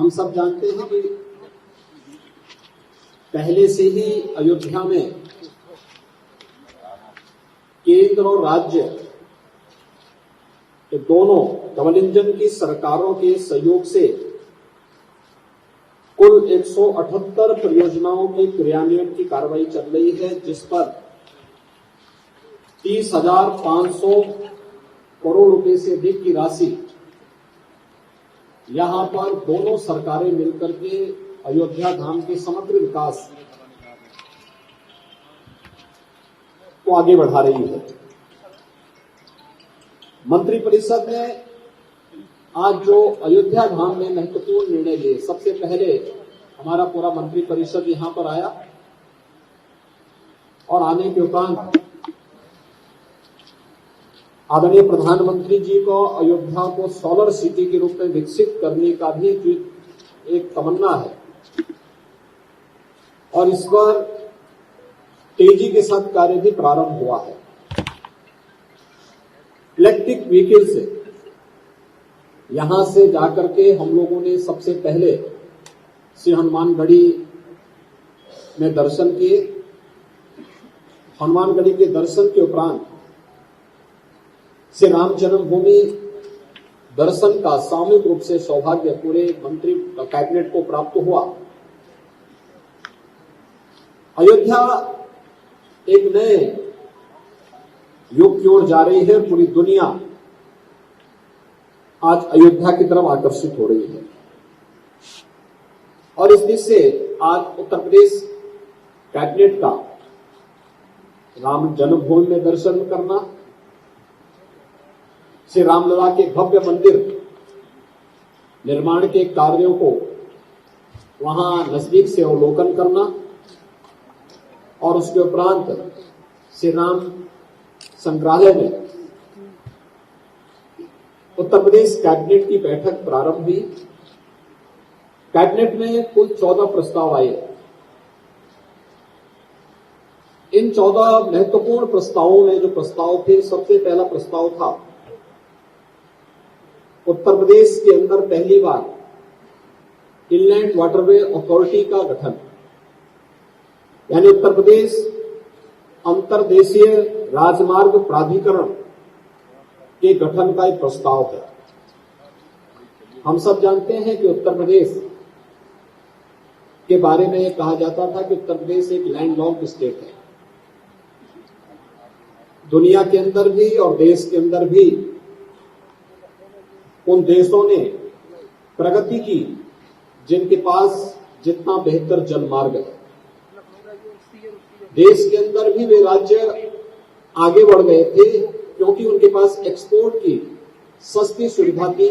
हम सब जानते हैं कि पहले से ही अयोध्या में केंद्र और राज्य के दोनों डबल इंजन की सरकारों के सहयोग से कुल 178 परियोजनाओं के क्रियान्वयन की कार्रवाई चल रही है, जिस पर 30,500 करोड़ रुपए से अधिक की राशि यहां पर दोनों सरकारें मिलकर के अयोध्या धाम के समग्र विकास को आगे बढ़ा रही है। मंत्रिपरिषद ने आज जो अयोध्या धाम में महत्वपूर्ण निर्णय लिए, सबसे पहले हमारा पूरा मंत्रिपरिषद यहां पर आया और आने के उपरांत आदरणीय प्रधानमंत्री जी को अयोध्या को सोलर सिटी के रूप में विकसित करने का भी एक तमन्ना है और इस पर तेजी के साथ कार्य भी प्रारंभ हुआ है। इलेक्ट्रिक व्हीकल से यहां से जाकर के हम लोगों ने सबसे पहले श्री हनुमानगढ़ी में दर्शन किए। हनुमानगढ़ी के दर्शन के उपरांत श्री राम जन्मभूमि दर्शन का सामूहिक रूप से सौभाग्य पूरे मंत्री कैबिनेट को प्राप्त हुआ। अयोध्या एक नए युग की ओर जा रही है। पूरी दुनिया आज अयोध्या की तरफ आकर्षित हो रही है और इस दृष्टि से आज उत्तर प्रदेश कैबिनेट का राम जन्मभूमि में दर्शन करना, श्री रामलला के भव्य मंदिर निर्माण के कार्यों को वहां नजदीक से अवलोकन करना और उसके उपरांत श्री राम संग्रहालय में उत्तर प्रदेश कैबिनेट की बैठक प्रारंभ हुई। कैबिनेट में कुल 14 प्रस्ताव आए। इन 14 महत्वपूर्ण प्रस्तावों में जो प्रस्ताव थे, सबसे पहला प्रस्ताव था उत्तर प्रदेश के अंदर पहली बार इनलैंड वाटरवे अथॉरिटी का गठन, यानी उत्तर प्रदेश अंतर्देशीय राजमार्ग प्राधिकरण के गठन का एक प्रस्ताव है। हम सब जानते हैं कि उत्तर प्रदेश के बारे में यह कहा जाता था कि उत्तर प्रदेश एक लैंडलॉक्ड स्टेट है। दुनिया के अंदर भी और देश के अंदर भी उन देशों ने प्रगति की जिनके पास जितना बेहतर जलमार्ग है। देश के अंदर भी वे राज्य आगे बढ़ गए थे क्योंकि उनके पास एक्सपोर्ट की सस्ती सुविधा थी,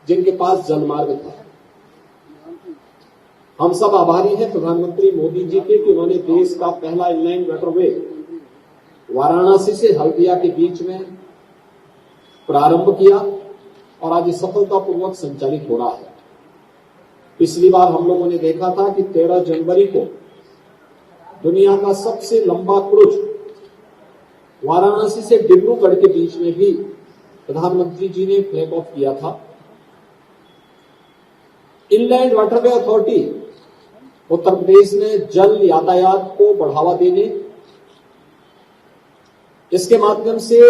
जिनके पास जलमार्ग था। हम सब आभारी हैं प्रधानमंत्री मोदी जी के कि उन्होंने देश का पहला इनलैंड वाटरवे वाराणसी से हल्दिया के बीच में प्रारंभ किया और आज ये सफलतापूर्वक संचालित हो रहा है। पिछली बार हम लोगों ने देखा था कि 13 जनवरी को दुनिया का सबसे लंबा क्रूज वाराणसी से डिब्रूगढ़ के बीच में भी प्रधानमंत्री जी ने फ्लैग ऑफ किया था। Inland waterway authority Uttar Pradesh में जल यातायात को बढ़ावा देने, इसके माध्यम से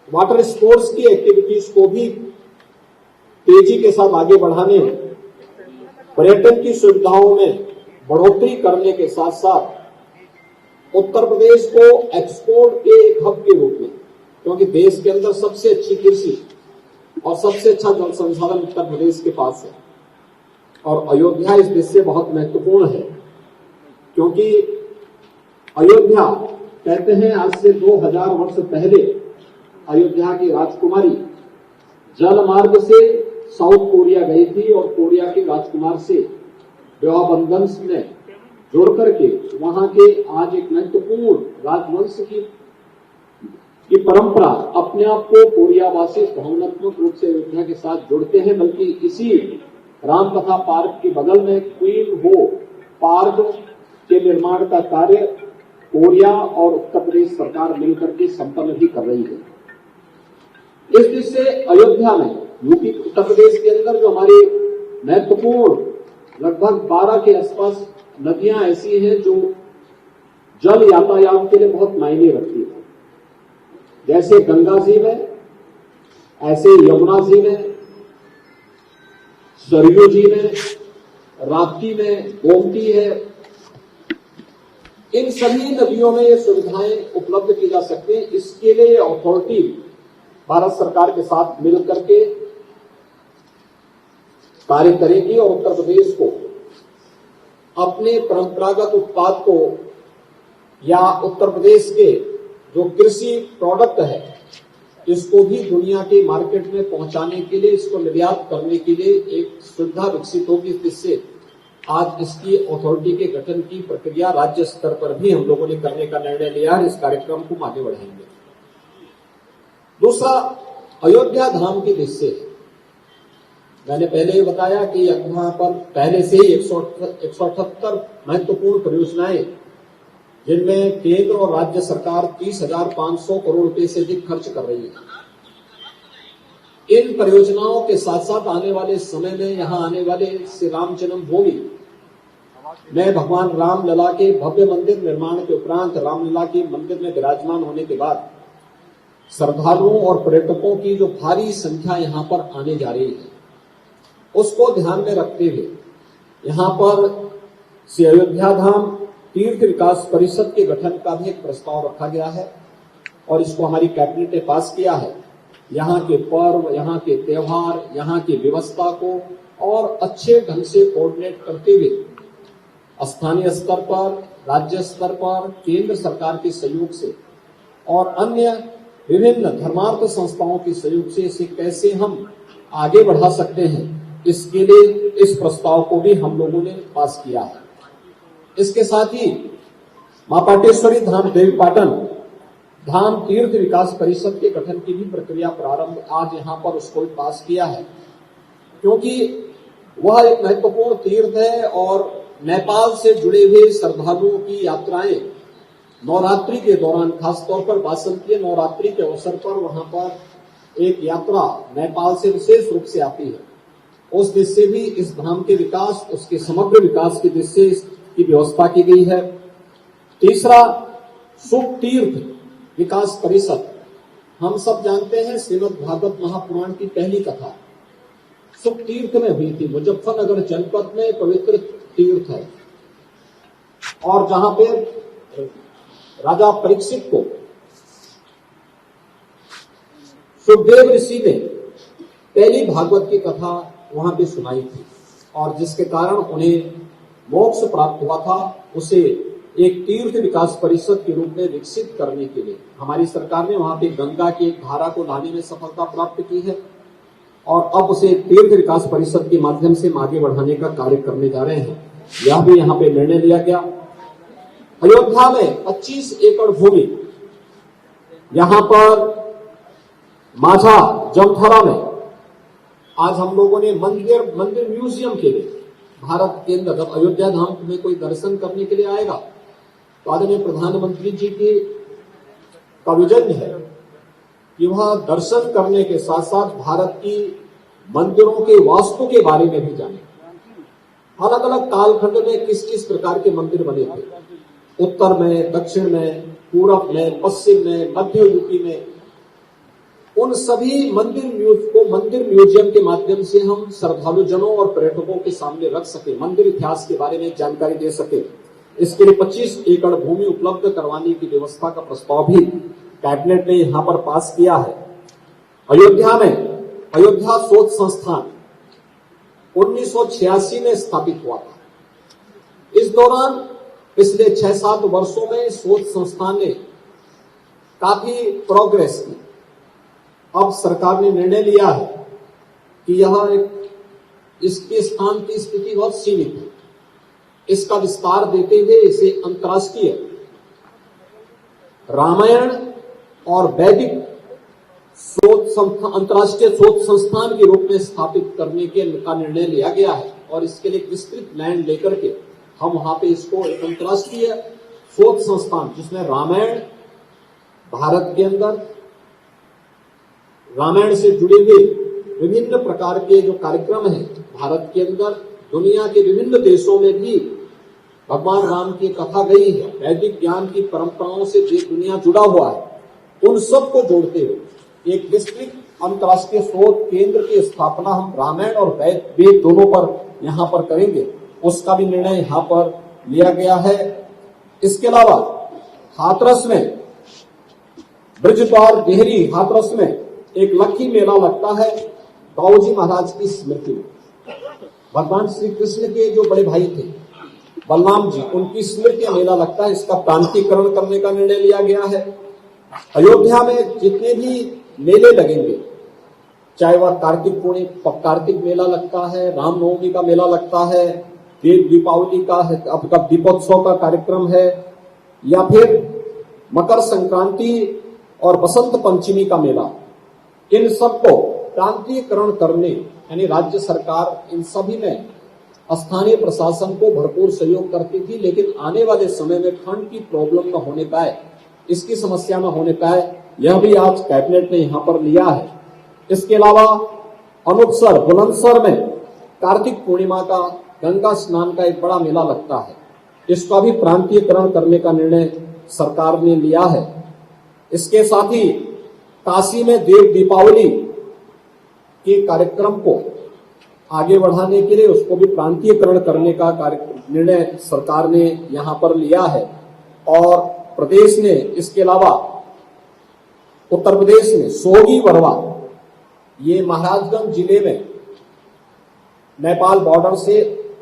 वाटर स्पोर्ट्स की एक्टिविटीज को भी तेजी के साथ आगे बढ़ाने, पर्यटन की सुविधाओं में बढ़ोतरी करने के साथ साथ उत्तर प्रदेश को एक्सपोर्ट के एक हब के रूप में, क्योंकि देश के अंदर सबसे अच्छी कृषि और सबसे अच्छा जल संसाधन उत्तर प्रदेश के पास है और अयोध्या इस देश से बहुत महत्वपूर्ण है, क्योंकि अयोध्या कहते हैं आज से 2000 वर्ष पहले अयोध्या की राजकुमारी जल मार्ग से साउथ कोरिया गई थी और कोरिया के राजकुमार से विवाह बंधन में जोड़ करके वहां के आज एक महत्वपूर्ण राजवंश की परंपरा अपने आप को कोरियावासी भावनात्मक रूप से अयोध्या के साथ जोड़ते हैं। बल्कि इसी रामकथा पार्क के बगल में क्वीन हो पार्क के निर्माण का कार्य कोरिया और उत्तर प्रदेश सरकार मिलकर के संपन्न भी कर रही है। इस दृष्टि से अयोध्या में यूपी उत्तर प्रदेश के अंदर जो हमारे महत्वपूर्ण लगभग 12 के आसपास नदियां ऐसी हैं जो जल यातायात के लिए बहुत मायने रखती है। जैसे गंगा जी में, ऐसे यमुना जी में, सरयू जी में, राप्ती में, गोमती है। इन सभी नदियों में ये सुविधाएं उपलब्ध की जा सकती हैं। इसके लिए अथॉरिटी भारत सरकार के साथ मिलकर के कार्य करेगी और उत्तर प्रदेश को अपने परंपरागत उत्पाद को या उत्तर प्रदेश के जो कृषि प्रोडक्ट है इसको भी दुनिया के मार्केट में पहुंचाने के लिए, इसको निर्यात करने के लिए एक सुविधा विकसित होगी, जिससे आज इसकी अथॉरिटी के गठन की प्रक्रिया राज्य स्तर पर भी हम लोगों ने करने का निर्णय लिया है। इस कार्यक्रम को आगे बढ़ाएंगे। दूसरा, अयोध्या धाम की दृष्टि से मैंने पहले ही बताया कि यहाँ पर पहले से ही 178 महत्वपूर्ण परियोजनाएं, जिनमें केंद्र और राज्य सरकार 30,500 करोड़ रुपए से अधिक खर्च कर रही है। इन परियोजनाओं के साथ साथ आने वाले समय में यहाँ आने वाले श्री राम जन्मभूमि में भगवान रामलला के भव्य मंदिर निर्माण के उपरांत रामलला के मंदिर में विराजमान होने के बाद श्रद्धालुओं और पर्यटकों की जो भारी संख्या यहाँ पर आने जा रही है, उसको ध्यान में रखते हुए यहाँ पर श्री अयोध्या धाम तीर्थ विकास परिषद के गठन का भी एक प्रस्ताव रखा गया है और इसको हमारी कैबिनेट ने पास किया है। यहाँ के पर्व, यहाँ के त्योहार, यहाँ की व्यवस्था को और अच्छे ढंग से कोऑर्डिनेट करते हुए स्थानीय स्तर पर, राज्य स्तर पर, केंद्र सरकार के सहयोग से और अन्य विभिन्न धर्मार्थ संस्थाओं के सहयोग से इसे कैसे हम आगे बढ़ा सकते हैं, इसके लिए इस प्रस्ताव को भी हम लोगों ने पास किया है। इसके साथ ही मां पाटेश्वरी धाम देवीपाटन धाम तीर्थ विकास परिषद के गठन की भी प्रक्रिया प्रारंभ आज यहाँ पर उसको भी पास किया है, क्योंकि वह एक महत्वपूर्ण तीर्थ है और नेपाल से जुड़े हुए श्रद्धालुओं की यात्राएं नवरात्रि के दौरान, खासतौर पर वासंतीय नवरात्रि के अवसर पर वहां पर एक यात्रा नेपाल से विशेष रूप से आती है। उस दृष्टि से भी इस धाम के विकास, उसके समग्र विकास की दृष्टि से की व्यवस्था की गई है। तीसरा, सुख तीर्थ विकास परिषद। हम सब जानते हैं श्रीमद् भागवत महापुराण की पहली कथा सुख तीर्थ में हुई थी। मुजफ्फरनगर जनपद में पवित्र तीर्थ है और जहां पे राजा परीक्षित को सुखदेव ऋषि ने पहली भागवत की कथा वहां पे सुनाई थी और जिसके कारण उन्हें मोक्ष प्राप्त हुआ था। उसे एक तीर्थ विकास परिषद के रूप में विकसित करने के लिए हमारी सरकार ने वहां पे गंगा की एक धारा को लाने में सफलता प्राप्त की है और अब उसे तीर्थ विकास परिषद के माध्यम से आगे बढ़ाने का कार्य करने जा रहे हैं। यह भी यहाँ पे निर्णय लिया गया। अयोध्या में 25 एकड़ भूमि, यहाँ पर माझा जमथरा में आज हम लोगों ने मंदिर म्यूजियम के लिए भारत के अंदर, जब अयोध्या धाम में कोई दर्शन करने के लिए आएगा तो आदरणीय प्रधानमंत्री जी की का विजन है कि वह दर्शन करने के साथ साथ भारत की मंदिरों के वास्तु के बारे में भी जाने। अलग अलग कालखंड में किस किस प्रकार के मंदिर बने थे, उत्तर में, दक्षिण में, पूरब में, पश्चिम में, मध्य यूपी में, उन सभी मंदिर म्यूजियम के माध्यम से हम श्रद्धालु जनों और पर्यटकों के सामने रख सके, मंदिर इतिहास के बारे में जानकारी दे सके। इसके लिए 25 एकड़ भूमि उपलब्ध करवाने की व्यवस्था का प्रस्ताव भी कैबिनेट ने यहां पर पास किया है। अयोध्या में अयोध्या शोध संस्थान 1986 में स्थापित हुआ था। इस दौरान पिछले 6-7 वर्षों में शोध संस्थान ने काफी प्रोग्रेस की। अब सरकार ने निर्णय लिया है कि यह इसके स्थान की स्थिति बहुत सीमित है, इसका विस्तार देते हुए इसे अंतर्राष्ट्रीय रामायण और वैदिक अंतर्राष्ट्रीय शोध संस्थान के रूप में स्थापित करने का निर्णय लिया गया है और इसके लिए विस्तृत लैंड लेकर के हम वहां पे इसको एक अंतर्राष्ट्रीय शोध संस्थान, जिसमें रामायण, भारत के अंदर रामायण से जुड़े हुए विभिन्न प्रकार के जो कार्यक्रम हैं भारत के अंदर, दुनिया के विभिन्न देशों में भी भगवान राम की कथा गई है। वैदिक ज्ञान की परंपराओं से जो दुनिया जुड़ा हुआ है, उन सबको जोड़ते हुए एक विस्तृत अंतर्राष्ट्रीय शोध केंद्र की स्थापना हम रामायण और वेद दोनों पर यहाँ पर करेंगे, उसका भी निर्णय यहाँ पर लिया गया है। इसके अलावा हाथरस में, ब्रजद्वार देहरी हाथरस में एक लक्की मेला लगता है दाऊजी महाराज की स्मृति में। भगवान श्री कृष्ण के जो बड़े भाई थे बलराम जी, उनकी स्मृति मेला लगता है। इसका प्रांतीयकरण करने का निर्णय लिया गया है। अयोध्या में जितने भी मेले लगेंगे, चाहे वह कार्तिक मेला लगता है, रामनवमी का मेला लगता है, दीपावली का है, अब का दीपोत्सव का कार्यक्रम है, या फिर मकर संक्रांति और बसंत पंचमी का मेला, इन सबको प्रांतीयकरण करने, यानी राज्य सरकार इन सभी में स्थानीय प्रशासन को भरपूर सहयोग करती थी, लेकिन आने वाले समय में फंड की प्रॉब्लम न होने पाए, इसकी समस्या न होने पाए, यह भी आज कैबिनेट ने यहाँ पर लिया है। इसके अलावा अमृतसर बुलंदशहर में कार्तिक पूर्णिमा का गंगा स्नान का एक बड़ा मेला लगता है, इसका भी प्रांतीयकरण करने का निर्णय सरकार ने लिया है। इसके साथ ही काशी में देव दीपावली के कार्यक्रम को आगे बढ़ाने के लिए उसको भी प्रांतीयकरण करने का निर्णय सरकार ने यहाँ पर लिया है। और प्रदेश ने, इसके अलावा उत्तर प्रदेश में सोगी वरवा, ये महाराजगंज जिले में नेपाल बॉर्डर से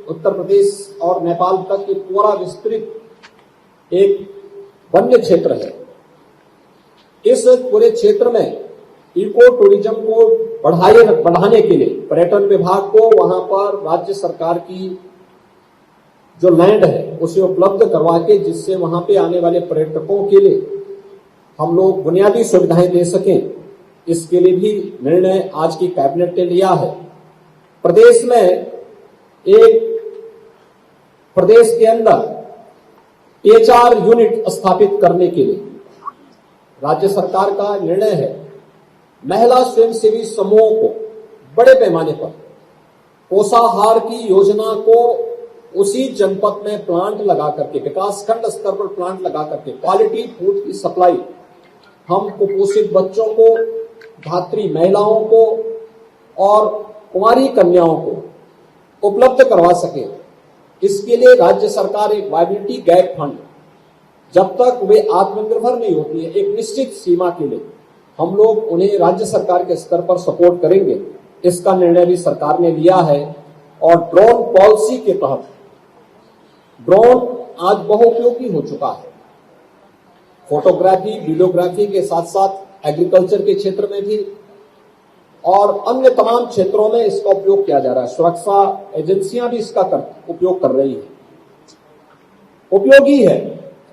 उत्तर प्रदेश और नेपाल तक ये पूरा विस्तृत एक वन्य क्षेत्र है। इस पूरे क्षेत्र में इको टूरिज्म को बढ़ाने के लिए पर्यटन विभाग को वहां पर राज्य सरकार की जो लैंड है उसे उपलब्ध करवा के, जिससे वहां पे आने वाले पर्यटकों के लिए हम लोग बुनियादी सुविधाएं दे सकें, इसके लिए भी निर्णय आज की कैबिनेट ने लिया है। प्रदेश के अंदर THR यूनिट स्थापित करने के लिए राज्य सरकार का निर्णय है। महिला स्वयंसेवी समूहों को बड़े पैमाने पर पोषाहार की योजना को उसी जनपद में प्लांट लगा करके, विकासखंड स्तर पर प्लांट लगा करके क्वालिटी फूड की सप्लाई हम कुपोषित बच्चों को, धात्री महिलाओं को और कुंवारी कन्याओं को उपलब्ध करवा सके। इसके लिए राज्य सरकार एक वायबिलिटी गैप फंड, जब तक वे आत्मनिर्भर नहीं होती है, एक निश्चित सीमा के लिए हम लोग उन्हें राज्य सरकार के स्तर पर सपोर्ट करेंगे, इसका निर्णय भी सरकार ने लिया है। और ड्रोन पॉलिसी के तहत ड्रोन आज बहुउपयोगी हो चुका है। फोटोग्राफी, वीडियोग्राफी के साथ साथ एग्रीकल्चर के क्षेत्र में भी और अन्य तमाम क्षेत्रों में इसका उपयोग किया जा रहा है। सुरक्षा एजेंसियां भी इसका उपयोग कर रही है। उपयोगी है,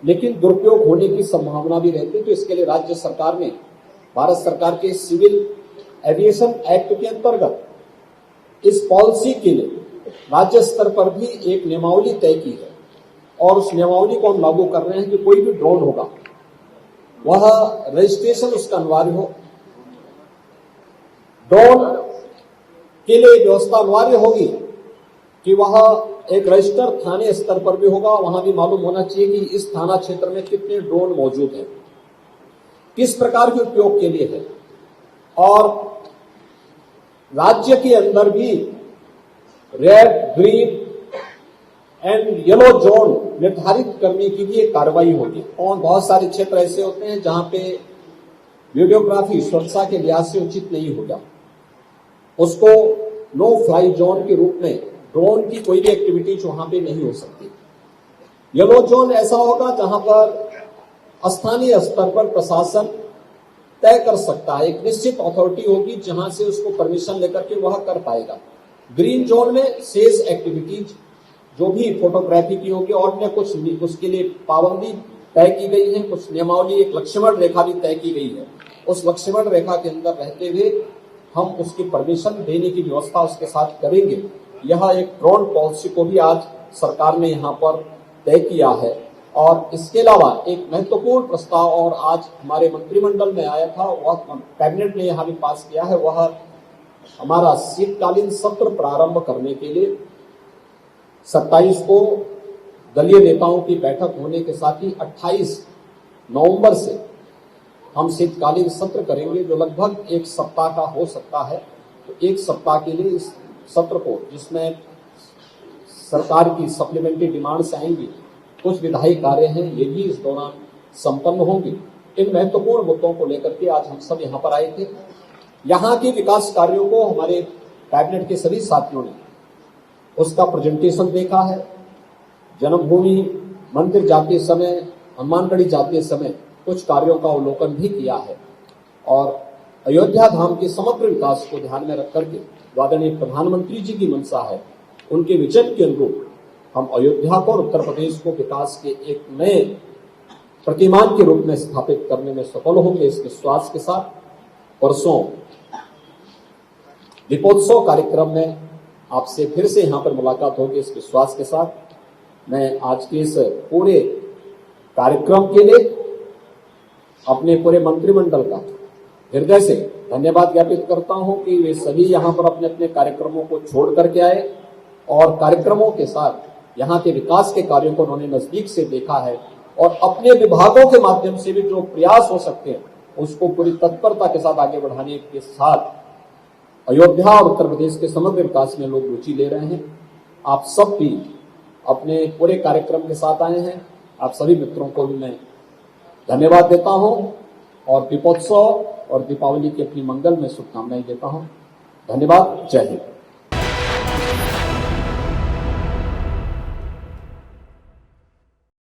लेकिन दुरुपयोग होने की संभावना भी रहती है। तो इसके लिए राज्य सरकार ने भारत सरकार के सिविल एविएशन एक्ट के अंतर्गत इस पॉलिसी के लिए राज्य स्तर पर भी एक नियमावली तय की है और उस नियमावली को हम लागू कर रहे हैं कि कोई भी ड्रोन होगा वह रजिस्ट्रेशन उसका अनिवार्य हो। ड्रोन के लिए व्यवस्था अनिवार्य होगी कि वह एक रजिस्टर थाने स्तर पर भी होगा, वहां भी मालूम होना चाहिए कि इस थाना क्षेत्र में कितने ड्रोन मौजूद हैं, किस प्रकार के उपयोग के लिए है। और राज्य के अंदर भी red, green and yellow zone निर्धारित करने की भी एक कार्रवाई होगी। और बहुत सारे क्षेत्र ऐसे होते हैं जहां पे वीडियोग्राफी सुरक्षा के लिहाज से उचित नहीं होगा, उसको नो फ्लाई जोन के रूप में ड्रोन की कोई भी एक्टिविटीज वहां पे नहीं हो सकती। येलो जोन ऐसा होगा जहां पर स्थानीय स्तर पर प्रशासन तय कर सकता है, एक निश्चित अथॉरिटी होगी जहां से उसको परमिशन लेकर के वह कर पाएगा। ग्रीन जोन में शेष एक्टिविटीज जो भी फोटोग्राफी की होगी और अन्य कुछ उसके लिए पाबंदी तय की गई है, कुछ नियमावली, एक लक्ष्मण रेखा भी तय की गई है। उस लक्ष्मण रेखा के अंदर रहते हुए हम उसकी परमिशन देने की व्यवस्था उसके साथ करेंगे। यह एक ड्रोन पॉलिसी को भी आज सरकार ने यहाँ पर तय किया है। और इसके अलावा एक महत्वपूर्ण प्रस्ताव और आज हमारे मंत्रिमंडल में आया था, वह कैबिनेट ने यहाँ भी पास किया है, वह हमारा शीतकालीन सत्र प्रारंभ करने के लिए 27 को दलीय नेताओं की बैठक होने के साथ ही 28 नवंबर से हम शीतकालीन सत्र करेंगे, जो लगभग एक सप्ताह का हो सकता है। तो एक सप्ताह के लिए इस सत्र को, जिसमें सरकार की सप्लीमेंट्री डिमांड्स आएंगी, कुछ विधायी कार्य हैं, ये भी इस दौरान संपन्न होंगे। इन महत्वपूर्ण मुद्दों को लेकर के आज हम सब यहाँ पर आए थे। यहाँ के विकास कार्यों को हमारे कैबिनेट के सभी साथियों ने उसका प्रेजेंटेशन देखा है। जन्मभूमि मंदिर जाते समय, हनुमानगढ़ी जाते समय कुछ कार्यों का अवलोकन भी किया है और अयोध्या धाम के समग्र विकास को ध्यान में रख करके आदरणीय प्रधानमंत्री जी की मंशा है, उनके विजन के अनुरूप हम अयोध्या को और उत्तर प्रदेश को विकास के एक नए प्रतिमान के रूप में स्थापित करने में सफल होंगे। इस विश्वास के साथ परसों दीपोत्सव कार्यक्रम में आपसे फिर से यहां पर मुलाकात होगी। इस विश्वास के साथ मैं आज के इस पूरे कार्यक्रम के लिए अपने पूरे मंत्रिमंडल का हृदय से धन्यवाद ज्ञापित करता हूं कि वे सभी यहां पर अपने अपने कार्यक्रमों को छोड़ करके आए और कार्यक्रमों के साथ यहां के विकास के कार्यों को उन्होंने नजदीक से देखा है और अपने विभागों के माध्यम से भी जो प्रयास हो सकते हैं उसको पूरी तत्परता के साथ आगे बढ़ाने के साथ अयोध्या और उत्तर प्रदेश के समग्र विकास में लोग रुचि ले रहे हैं। आप सब भी अपने पूरे कार्यक्रम के साथ आए हैं। आप सभी मित्रों को भी मैं धन्यवाद देता हूं और दीपोत्सव और दीपावली की अपनी मंगल में शुभकामनाएं देता हूं। धन्यवाद। जय हिंद।